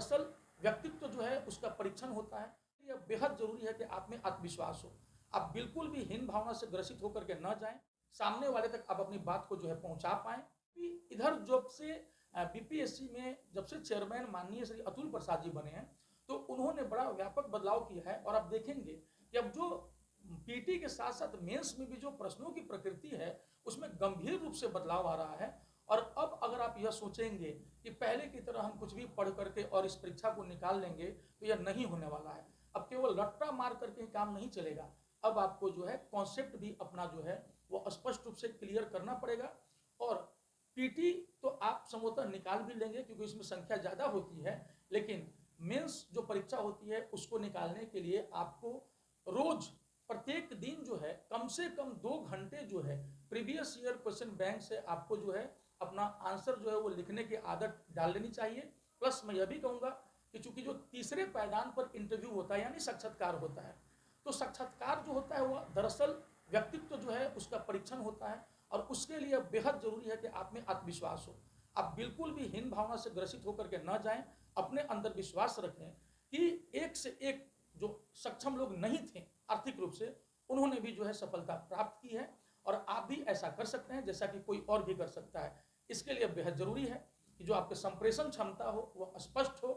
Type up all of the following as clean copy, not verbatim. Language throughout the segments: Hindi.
दरअसल व्यक्तित्व जो है उसका परीक्षण होता है। यह बेहद जरूरी है कि आप में आत्मविश्वास हो। आप बिल्कुल भी हीन भावना से ग्रसित होकर के न जाएं, सामने वाले तक आप अपनी बात को जो है पहुंचा पाएं। इधर जब से बीपीएससी में जब से चेयरमैन माननीय श्री अतुल प्रसाद जी बने हैं, तो उन्होंने बड़ा व्यापक बदलाव किया है। और आप देखेंगे कि अब जो पीटी के साथ साथ मेंस में भी जो प्रश्नों की प्रकृति है उसमें गंभीर रूप से बदलाव आ रहा है। और अब अगर आप यह सोचेंगे कि पहले की तरह हम कुछ भी पढ़ करके और इस परीक्षा को निकाल लेंगे, तो यह नहीं होने वाला है। अब केवल रट्टा मार करके ही काम नहीं चलेगा। अब आपको जो है कॉन्सेप्ट भी अपना जो है वो स्पष्ट रूप से क्लियर करना पड़ेगा। और पीटी तो आप संभवतः निकाल भी लेंगे क्योंकि इसमें संख्या ज़्यादा होती है, लेकिन मेंस जो परीक्षा होती है उसको निकालने के लिए आपको रोज प्रत्येक दिन जो है कम से कम 2 घंटे जो है प्रीवियस ईयर क्वेश्चन बैंक से आपको जो है अपना आंसर जो है वो लिखने की आदत डाल लेनी चाहिए। प्लस मैं यह भी कहूँगा कि चूंकि जो तीसरे पायदान पर इंटरव्यू होता है यानी साक्षात्कार होता है, तो साक्षात्कार जो होता है वह दरअसल व्यक्तित्व जो है उसका परीक्षण होता है। और उसके लिए बेहद जरूरी है कि आप में आत्मविश्वास हो। आप बिल्कुल भी हीन भावना से ग्रसित होकर के न जाएं, अपने अंदर विश्वास रखें कि एक से एक जो सक्षम लोग नहीं थे आर्थिक रूप से, उन्होंने भी जो है सफलता प्राप्त की है। और आप भी ऐसा कर सकते हैं जैसा कि कोई और भी कर सकता है। इसके लिए बेहद जरूरी है कि जो आपके संप्रेषण क्षमता हो वह स्पष्ट हो,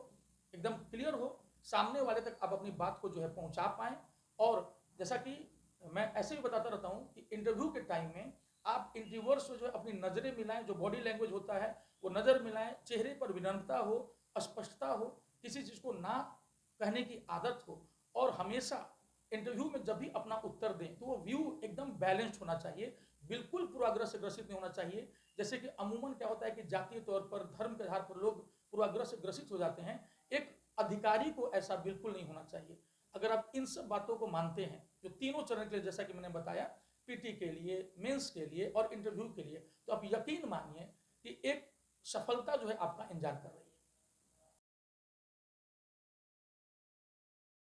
एकदम क्लियर हो, सामने वाले तक आप अपनी बात को जो है पहुंचा पाएं। और जैसा कि मैं ऐसे भी बताता रहता हूं कि इंटरव्यू के टाइम में आप इंटरव्यूअर से जो है अपनी नजरें मिलाएं, जो बॉडी लैंग्वेज होता है वो नजर मिलाएं, चेहरे पर विनम्रता हो, स्पष्टता हो, किसी चीज को ना कहने की आदत हो। और हमेशा इंटरव्यू में जब भी अपना उत्तर दें तो वो व्यू एकदम बैलेंस्ड होना चाहिए, बिल्कुल पूर्वाग्रह से ग्रसित नहीं होना चाहिए। जैसे कि अमूमन क्या होता है कि जातीय तौर पर, धर्म के आधार पर लोग पूर्वाग्रह से ग्रसित हो जाते हैं। एक अधिकारी को ऐसा बिल्कुल नहीं होना चाहिए। अगर आप इन सब बातों को मानते हैं, जो तीनों चरण के लिए जैसा कि मैंने बताया, पीटी के लिए, मेंस के लिए और इंटरव्यू के लिए, तो आप यकीन मानिए कि एक सफलता जो है आपका इंतजार कर रही है।